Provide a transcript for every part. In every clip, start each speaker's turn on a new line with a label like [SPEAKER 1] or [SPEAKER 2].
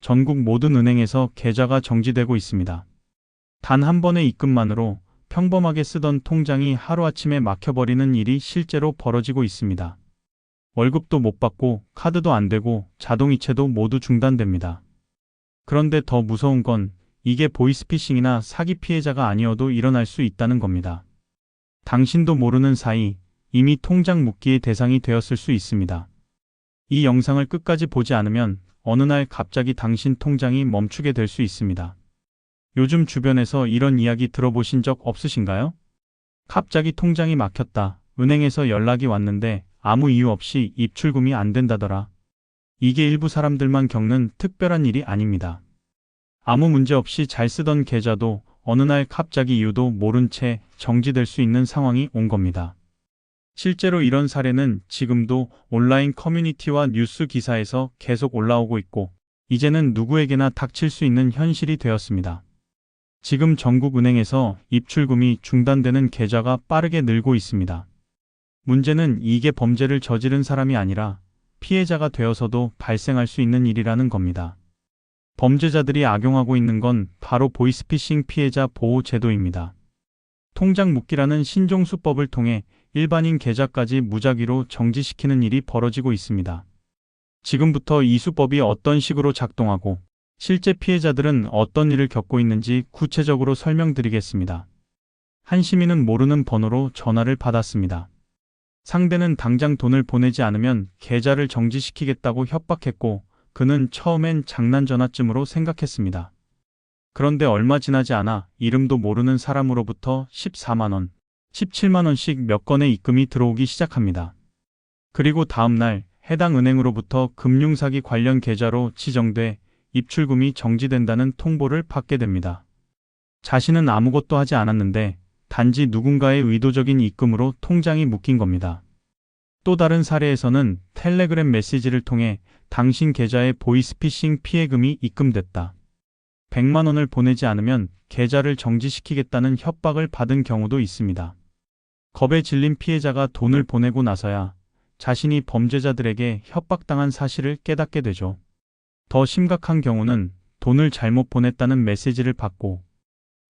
[SPEAKER 1] 전국 모든 은행에서 계좌가 정지되고 있습니다. 단 한 번의 입금만으로 평범하게 쓰던 통장이 하루아침에 막혀버리는 일이 실제로 벌어지고 있습니다. 월급도 못 받고 카드도 안 되고 자동이체도 모두 중단됩니다. 그런데 더 무서운 건 이게 보이스피싱이나 사기 피해자가 아니어도 일어날 수 있다는 겁니다. 당신도 모르는 사이 이미 통장 묶기의 대상이 되었을 수 있습니다. 이 영상을 끝까지 보지 않으면 어느 날 갑자기 당신 통장이 멈추게 될 수 있습니다. 요즘 주변에서 이런 이야기 들어보신 적 없으신가요? 갑자기 통장이 막혔다. 은행에서 연락이 왔는데 아무 이유 없이 입출금이 안 된다더라. 이게 일부 사람들만 겪는 특별한 일이 아닙니다. 아무 문제 없이 잘 쓰던 계좌도 어느 날 갑자기 이유도 모른 채 정지될 수 있는 상황이 온 겁니다. 실제로 이런 사례는 지금도 온라인 커뮤니티와 뉴스 기사에서 계속 올라오고 있고, 이제는 누구에게나 닥칠 수 있는 현실이 되었습니다. 지금 전국 은행에서 입출금이 중단되는 계좌가 빠르게 늘고 있습니다. 문제는 이게 범죄를 저지른 사람이 아니라 피해자가 되어서도 발생할 수 있는 일이라는 겁니다. 범죄자들이 악용하고 있는 건 바로 보이스피싱 피해자 보호 제도입니다. 통장 묶기라는 신종 수법을 통해 일반인 계좌까지 무작위로 정지시키는 일이 벌어지고 있습니다. 지금부터 이 수법이 어떤 식으로 작동하고 실제 피해자들은 어떤 일을 겪고 있는지 구체적으로 설명드리겠습니다. 한 시민은 모르는 번호로 전화를 받았습니다. 상대는 당장 돈을 보내지 않으면 계좌를 정지시키겠다고 협박했고, 그는 처음엔 장난 전화쯤으로 생각했습니다. 그런데 얼마 지나지 않아 이름도 모르는 사람으로부터 14만 원, 17만 원씩 몇 건의 입금이 들어오기 시작합니다. 그리고 다음 날 해당 은행으로부터 금융사기 관련 계좌로 지정돼 입출금이 정지된다는 통보를 받게 됩니다. 자신은 아무것도 하지 않았는데 단지 누군가의 의도적인 입금으로 통장이 묶인 겁니다. 또 다른 사례에서는 텔레그램 메시지를 통해 당신 계좌에 보이스피싱 피해금이 입금됐다. 100만 원을 보내지 않으면 계좌를 정지시키겠다는 협박을 받은 경우도 있습니다. 겁에 질린 피해자가 돈을 보내고 나서야 자신이 범죄자들에게 협박당한 사실을 깨닫게 되죠. 더 심각한 경우는 돈을 잘못 보냈다는 메시지를 받고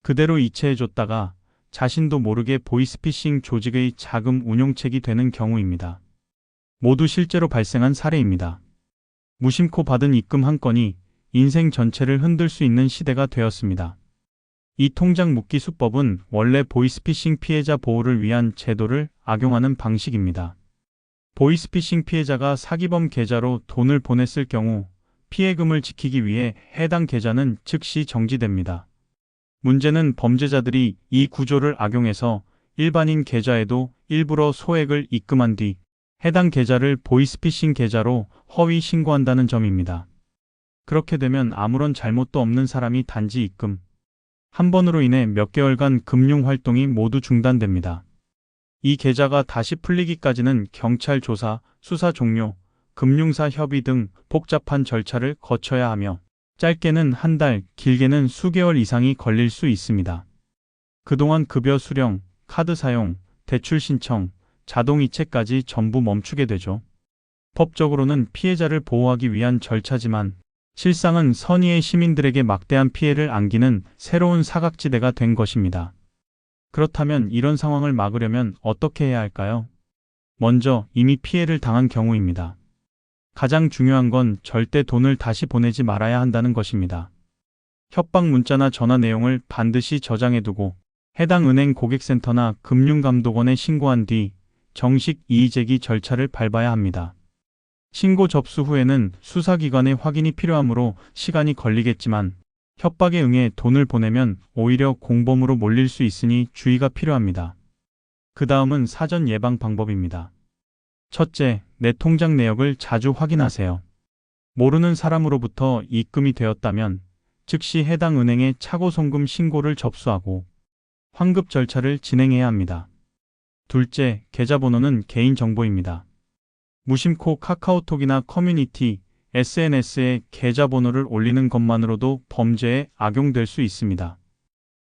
[SPEAKER 1] 그대로 이체해줬다가 자신도 모르게 보이스피싱 조직의 자금 운용책이 되는 경우입니다. 모두 실제로 발생한 사례입니다. 무심코 받은 입금 한 건이 인생 전체를 흔들 수 있는 시대가 되었습니다. 이 통장 묶기 수법은 원래 보이스피싱 피해자 보호를 위한 제도를 악용하는 방식입니다. 보이스피싱 피해자가 사기범 계좌로 돈을 보냈을 경우 피해금을 지키기 위해 해당 계좌는 즉시 정지됩니다. 문제는 범죄자들이 이 구조를 악용해서 일반인 계좌에도 일부러 소액을 입금한 뒤 해당 계좌를 보이스피싱 계좌로 허위 신고한다는 점입니다. 그렇게 되면 아무런 잘못도 없는 사람이 단지 입금 한 번으로 인해 몇 개월간 금융 활동이 모두 중단됩니다. 이 계좌가 다시 풀리기까지는 경찰 조사, 수사 종료, 금융사 협의 등 복잡한 절차를 거쳐야 하며 짧게는 한 달, 길게는 수개월 이상이 걸릴 수 있습니다. 그동안 급여 수령, 카드 사용, 대출 신청, 자동이체까지 전부 멈추게 되죠. 법적으로는 피해자를 보호하기 위한 절차지만 실상은 선의의 시민들에게 막대한 피해를 안기는 새로운 사각지대가 된 것입니다. 그렇다면 이런 상황을 막으려면 어떻게 해야 할까요? 먼저 이미 피해를 당한 경우입니다. 가장 중요한 건 절대 돈을 다시 보내지 말아야 한다는 것입니다. 협박 문자나 전화 내용을 반드시 저장해두고 해당 은행 고객센터나 금융감독원에 신고한 뒤 정식 이의제기 절차를 밟아야 합니다. 신고 접수 후에는 수사기관의 확인이 필요하므로 시간이 걸리겠지만 협박에 응해 돈을 보내면 오히려 공범으로 몰릴 수 있으니 주의가 필요합니다. 그 다음은 사전 예방 방법입니다. 첫째, 내 통장 내역을 자주 확인하세요. 모르는 사람으로부터 입금이 되었다면 즉시 해당 은행에 차고송금 신고를 접수하고 환급 절차를 진행해야 합니다. 둘째, 계좌번호는 개인정보입니다. 무심코 카카오톡이나 커뮤니티, SNS에 계좌번호를 올리는 것만으로도 범죄에 악용될 수 있습니다.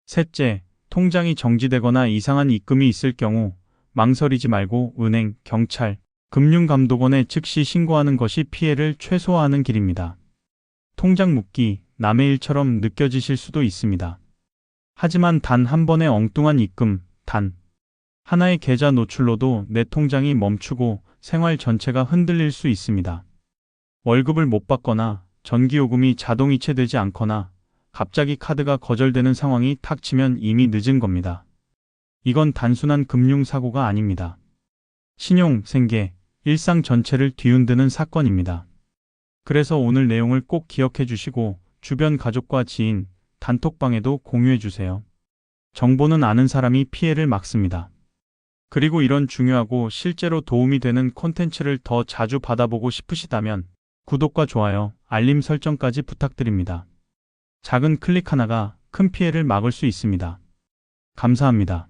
[SPEAKER 1] 셋째, 통장이 정지되거나 이상한 입금이 있을 경우 망설이지 말고 은행, 경찰, 금융감독원에 즉시 신고하는 것이 피해를 최소화하는 길입니다. 통장 묶기, 남의 일처럼 느껴지실 수도 있습니다. 하지만 단 한 번의 엉뚱한 입금, 단 하나의 계좌 노출로도 내 통장이 멈추고 생활 전체가 흔들릴 수 있습니다. 월급을 못 받거나 전기요금이 자동이체되지 않거나 갑자기 카드가 거절되는 상황이 탁 치면 이미 늦은 겁니다. 이건 단순한 금융사고가 아닙니다. 신용, 생계, 일상 전체를 뒤흔드는 사건입니다. 그래서 오늘 내용을 꼭 기억해 주시고 주변 가족과 지인, 단톡방에도 공유해 주세요. 정보는 아는 사람이 피해를 막습니다. 그리고 이런 중요하고 실제로 도움이 되는 콘텐츠를 더 자주 받아보고 싶으시다면 구독과 좋아요, 알림 설정까지 부탁드립니다. 작은 클릭 하나가 큰 피해를 막을 수 있습니다. 감사합니다.